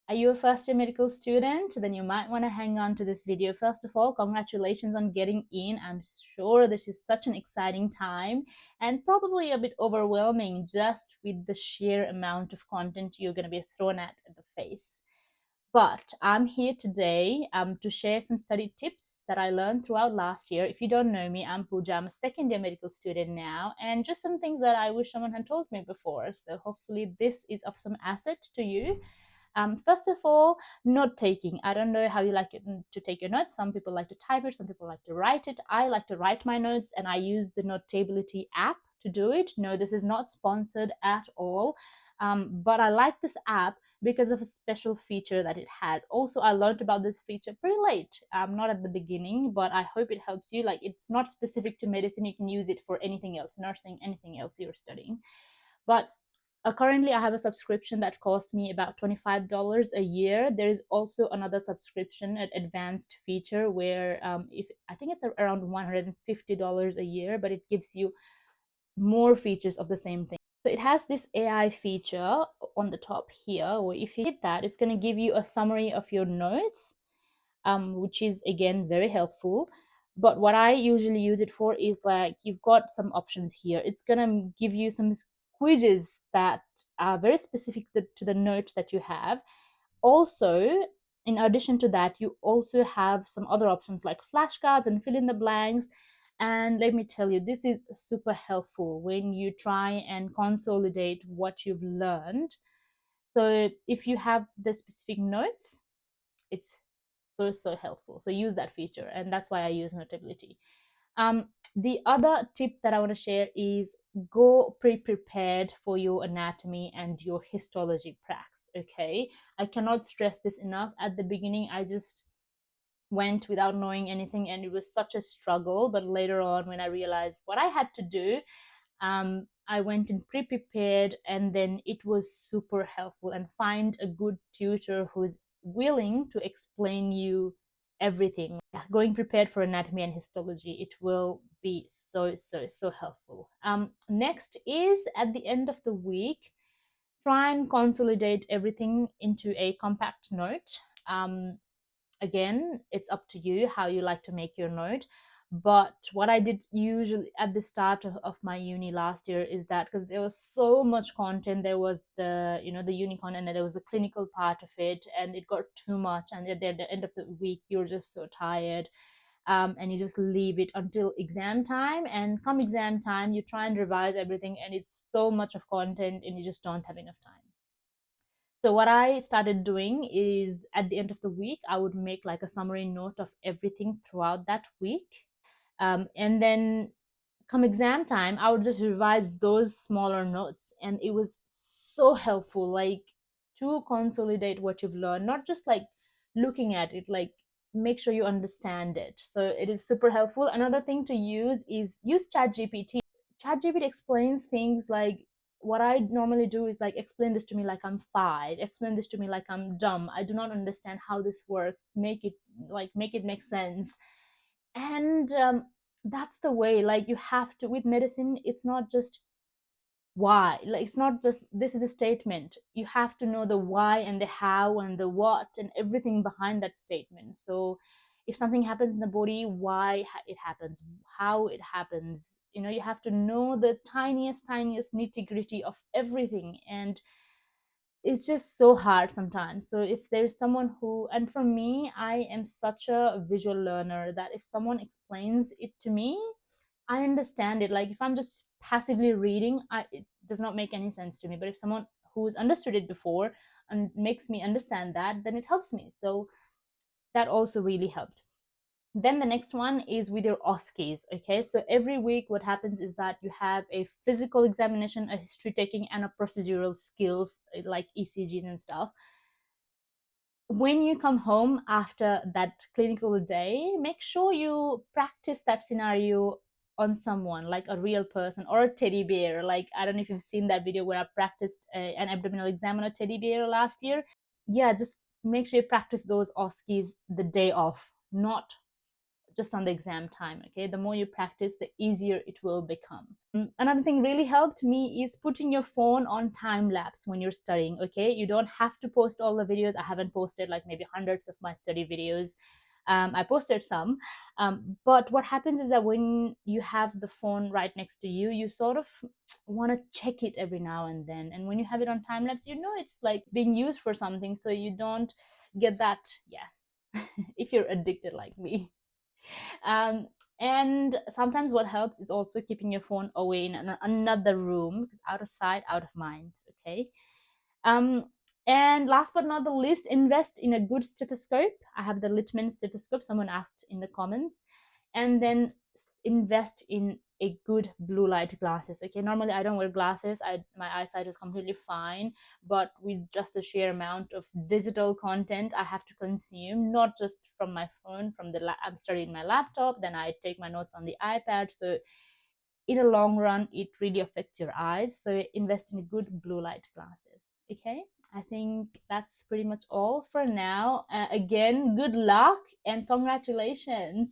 Are you a first year medical student? Then you might want to hang on to this video. First of all, congratulations on getting in. I'm sure this is such an exciting time and probably a bit overwhelming just with the sheer amount of content you're going to be thrown at the face. But I'm here today to share some study tips that I learned throughout last year. If you don't know me, I'm Pooja. I'm a second year medical student now, and just some things that I wish someone had told me before. So hopefully this is of some asset to you. First of all, note taking. I don't know how you like it to take your notes. Some people like to type it, some people like to write it. I like to write my notes, and I use the Notability app to do it. No, this is not sponsored at all, but I like this app because of a special feature that it has. Also, I learned about this feature pretty late, not at the beginning, but I hope it helps you. Like, it's not specific to medicine, you can use it for anything else, nursing, anything else you're studying. But currently, I have a subscription that costs me about $25 a year. There is also another subscription, an advanced feature, where if I think it's around $150 a year, but it gives you more features of the same thing. So it has this AI feature on the top here, where if you hit that, it's going to give you a summary of your notes, which is again very helpful. But what I usually use it for is, like, you've got some options here. It's going to give you some quizzes that are very specific to the note that you have. Also, in addition to that, you also have some other options like flashcards and fill in the blanks. And let me tell you, this is super helpful when you try and consolidate what you've learned. So if you have the specific notes, it's so helpful. So use that feature, and that's why I use Notability. The other tip that I want to share is go pre-prepared for your anatomy and your histology pracs. Okay, I cannot stress this enough. At the beginning, I just went without knowing anything, and it was such a struggle. But later on, when I realized what I had to do, I went in pre-prepared, and then it was super helpful. And find a good tutor who's willing to explain you everything. Yeah, going prepared for anatomy and histology, it will be so helpful. Next is, at the end of the week, try and consolidate everything into a compact note. Again, it's up to you how you like to make your note. But what I did usually at the start of my uni last year is that, because there was so much content, there was the the uni content, and there was the clinical part of it, and it got too much, and at the end of the week you're just so tired, and you just leave it until exam time. And come exam time, you try and revise everything, and it's so much of content, and you just don't have enough time. So what I started doing is, at the end of the week, I would make like a summary note of everything throughout that week. And then come exam time, I would just revise those smaller notes. And it was so helpful, like, to consolidate what you've learned, not just like looking at it, like make sure you understand it. So it is super helpful. Another thing to use is use ChatGPT. ChatGPT explains things like, what I normally do is like, explain this to me like I'm five, explain this to me like I'm dumb, I do not understand how this works, make it make sense. And that's the way, like, you have to, with medicine, it's not just why, like, it's not just this is a statement, you have to know the why and the how and the what and everything behind that statement. So if something happens in the body, why it happens, how it happens, you have to know the tiniest nitty gritty of everything. And it's just so hard sometimes. So if there's someone who, and for me, I am such a visual learner that if someone explains it to me, I understand it. Like, if I'm just passively reading, it does not make any sense to me. But if someone who's understood it before and makes me understand that, then it helps me. So that also really helped. Then the next one is with your OSCEs. Okay, so every week what happens is that you have a physical examination, a history taking, and a procedural skill like ECGs and stuff. When you come home after that clinical day, make sure you practice that scenario on someone, like a real person or a teddy bear. Like, I don't know if you've seen that video where I practiced an abdominal exam on a teddy bear last year. Yeah, just make sure you practice those OSCEs the day off, not just on the exam time. Okay, the more you practice, the easier it will become. Another thing really helped me is putting your phone on time lapse when you're studying. Okay, you don't have to post all the videos. I haven't posted like maybe hundreds of my study videos. I posted some, but what happens is that when you have the phone right next to you, you sort of want to check it every now and then. And when you have it on time lapse, you know it's like it's being used for something, so you don't get that. Yeah, if you're addicted like me. Um, and sometimes what helps is also keeping your phone away in another room, because out of sight, out of mind. Okay. Um, and last but not the least, invest in a good stethoscope. I have the Littmann stethoscope, someone asked in the comments. And then invest in a good blue light glasses. Okay, normally I don't wear glasses. My eyesight is completely fine, but with just the sheer amount of digital content I have to consume, not just from my phone, I'm studying my laptop, then I take my notes on the iPad. So in a long run, it really affects your eyes. So invest in good blue light glasses. Okay, I think that's pretty much all for now. Again, good luck and congratulations.